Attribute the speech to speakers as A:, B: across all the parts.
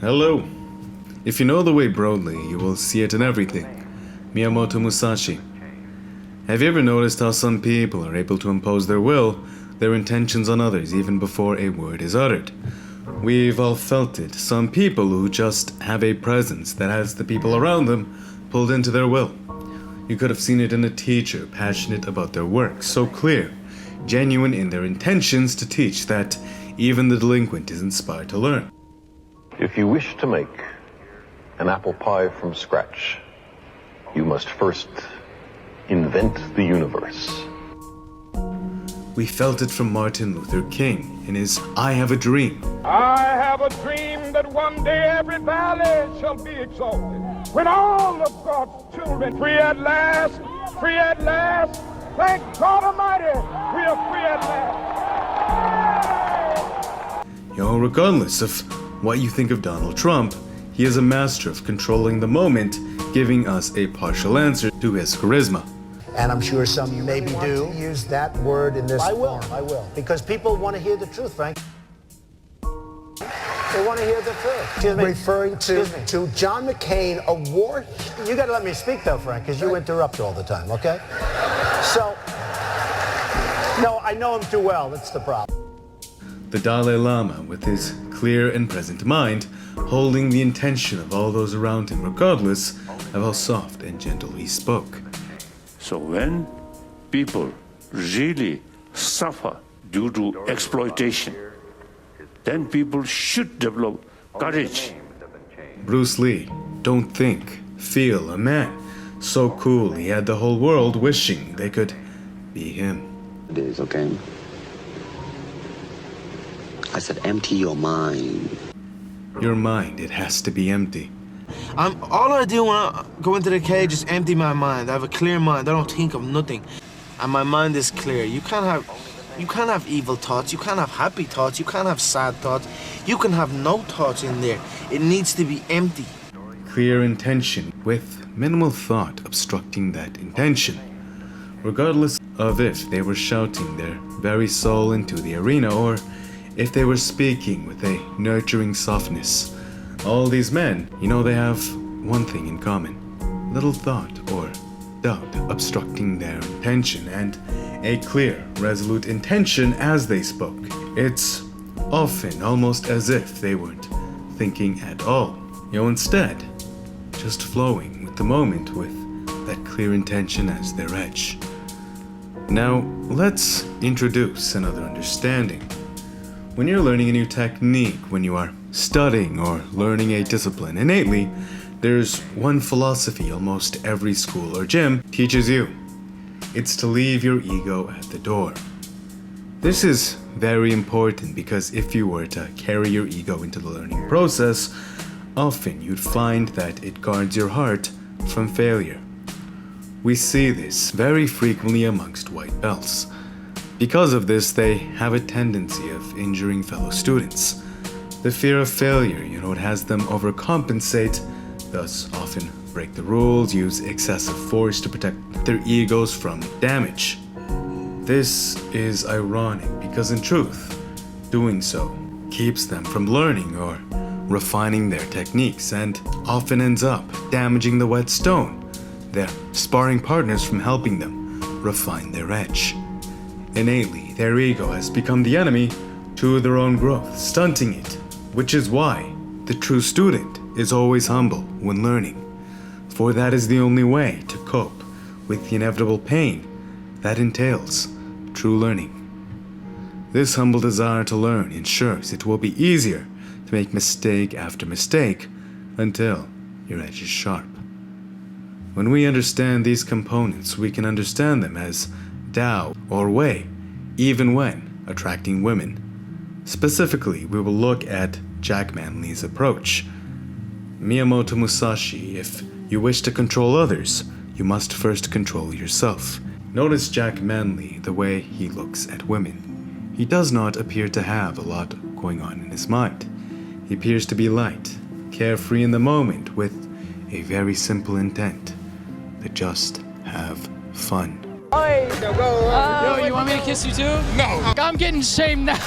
A: Hello. If you know the way broadly, you will see it in everything. Miyamoto Musashi. Have you ever noticed how some people are able to impose their will, their intentions on others even before a word is uttered? We've all felt it. Some people who just have a presence that has the people around them pulled into their will. You could have seen it in a teacher passionate about their work, so clear, genuine in their intentions to teach that even the delinquent is inspired to learn.
B: If you wish to make an apple pie from scratch, you must first invent the universe.
A: We felt it from Martin Luther King in his I Have a Dream.
C: I have a dream that one day every valley shall be exalted. When all of God's children free at last, thank God Almighty, we are free at last.
A: Regardless of what you think of Donald Trump, he is a master of controlling the moment, giving us a partial answer to his charisma.
D: And I'm sure some maybe do use that word in this form. I will. Because people want to hear the truth, Frank. They want to hear the truth. Excuse me. Referring to John McCain, a war... You got to let me speak, though, Frank, because you interrupt all the time, okay? So... No, I know him too well. That's the problem.
A: The Dalai Lama, with his clear and present mind, holding the intention of all those around him regardless of how soft and gentle he spoke.
E: So when people really suffer due to exploitation, then people should develop courage.
A: Bruce Lee, don't think, feel a man. So cool he had the whole world wishing they could be him.
F: It is, okay? I said empty your mind.
A: Your mind, it has to be empty.
G: All I do when I go into the cage is empty my mind. I have a clear mind. I don't think of nothing. And my mind is clear. You can't have evil thoughts. You can't have happy thoughts. You can't have sad thoughts. You can have no thoughts in there. It needs to be empty.
A: Clear intention with minimal thought obstructing that intention. Regardless of if they were shouting their very soul into the arena or if they were speaking with a nurturing softness. All these men, they have one thing in common. Little thought or doubt obstructing their intention and a clear, resolute intention as they spoke. It's often almost as if they weren't thinking at all. Instead, just flowing with the moment with that clear intention as their edge. Now, let's introduce another understanding. When you're learning a new technique, when you are studying or learning a discipline innately, there's one philosophy almost every school or gym teaches you. It's to leave your ego at the door. This is very important because if you were to carry your ego into the learning process, often you'd find that it guards your heart from failure. We see this very frequently amongst white belts. Because of this, they have a tendency of injuring fellow students. The fear of failure, it has them overcompensate, thus often break the rules, use excessive force to protect their egos from damage. This is ironic because in truth, doing so keeps them from learning or refining their techniques and often ends up damaging the whetstone, their sparring partners from helping them refine their edge. Innately, their ego has become the enemy to their own growth, stunting it, which is why the true student is always humble when learning, for that is the only way to cope with the inevitable pain that entails true learning. This humble desire to learn ensures it will be easier to make mistake after mistake until your edge is sharp. When we understand these components, we can understand them as TAO or way, even when attracting women. Specifically, we will look at Jack Manley's approach. Miyamoto Musashi, if you wish to control others, you must first control yourself. Notice Jack Manley, the way he looks at women. He does not appear to have a lot going on in his mind. He appears to be light, carefree in the moment with a very simple intent, to just have fun.
H: Yo, you want me to kiss you too? No. I'm getting shamed now.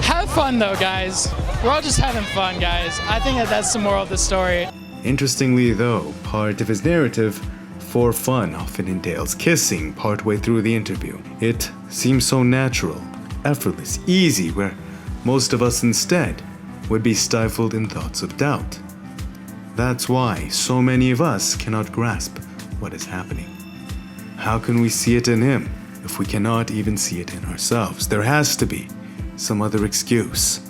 H: Have fun though, guys. We're all just having fun, guys. I think that's the moral of the story.
A: Interestingly though, part of his narrative for fun often entails kissing partway through the interview. It seems so natural, effortless, easy, where most of us instead would be stifled in thoughts of doubt. That's why so many of us cannot grasp what is happening. How can we see it in him if we cannot even see it in ourselves? There has to be some other excuse.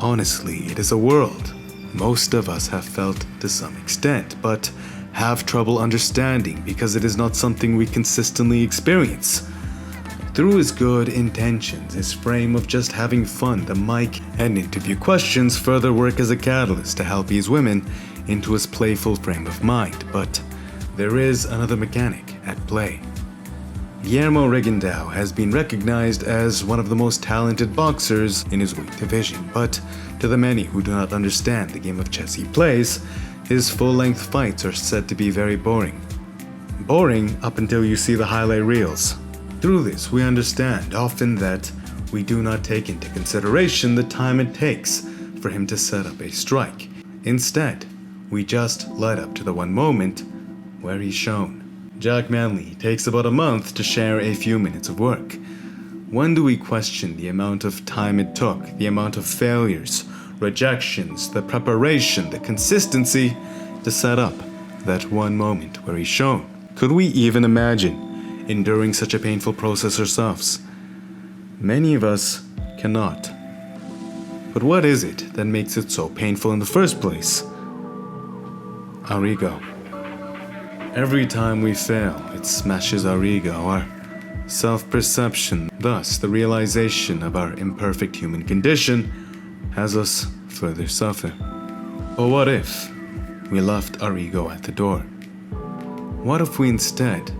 A: Honestly, it is a world most of us have felt to some extent, but have trouble understanding because it is not something we consistently experience. Through his good intentions, his frame of just having fun, the mic and interview questions further work as a catalyst to help ease women into his playful frame of mind. But there is another mechanic at play. Guillermo Rigondeaux has been recognized as one of the most talented boxers in his weight division, but to the many who do not understand the game of chess he plays, his full-length fights are said to be very boring. Boring up until you see the highlight reels. Through this, we understand often that we do not take into consideration the time it takes for him to set up a strike. Instead, we just led up to the one moment where he's shown. Jack Manley takes about a month to share a few minutes of work. When do we question the amount of time it took, the amount of failures, rejections, the preparation, the consistency to set up that one moment where he's shown? Could we even imagine enduring such a painful process ourselves? Many of us cannot. But what is it that makes it so painful in the first place? Our ego. Every time we fail, it smashes our ego, our self-perception. Thus, the realization of our imperfect human condition has us further suffer. But what if we left our ego at the door? What if we instead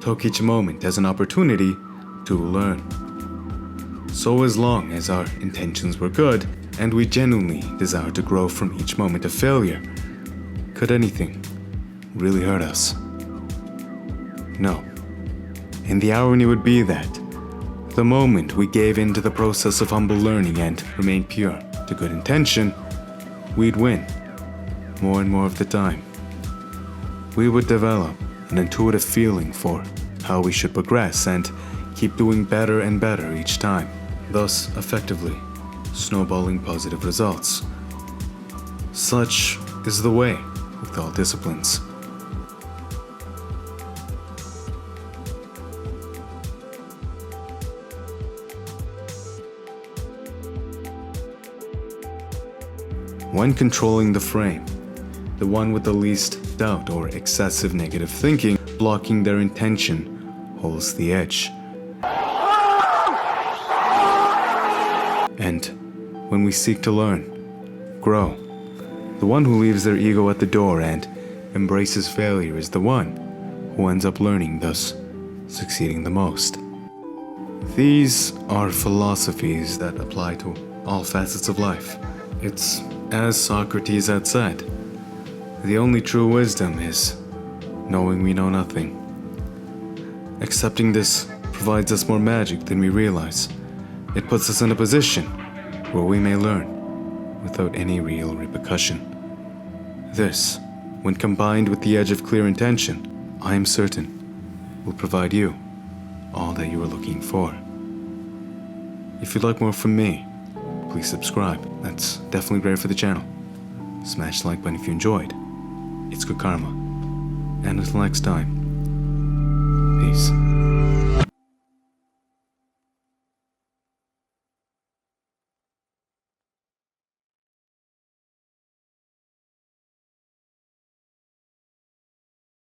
A: took each moment as an opportunity to learn? So as long as our intentions were good and we genuinely desire to grow from each moment of failure, could anything really hurt us? No. In the irony would be that the moment we gave in to the process of humble learning and remained pure to good intention, we'd win more and more of the time. We would develop an intuitive feeling for how we should progress and keep doing better and better each time, thus effectively snowballing positive results. Such is the way with all disciplines. When controlling the frame, the one with the least doubt or excessive negative thinking blocking their intention holds the edge. And when we seek to learn, grow, the one who leaves their ego at the door and embraces failure is the one who ends up learning, thus succeeding the most. These are philosophies that apply to all facets of life. It's as Socrates had said, the only true wisdom is knowing we know nothing. Accepting this provides us more magic than we realize. It puts us in a position where we may learn without any real repercussion. This, when combined with the edge of clear intention, I am certain will provide you all that you are looking for. If you'd like more from me, please subscribe. That's definitely great for the channel. Smash the like button if you enjoyed. It's good karma. And until next time, peace.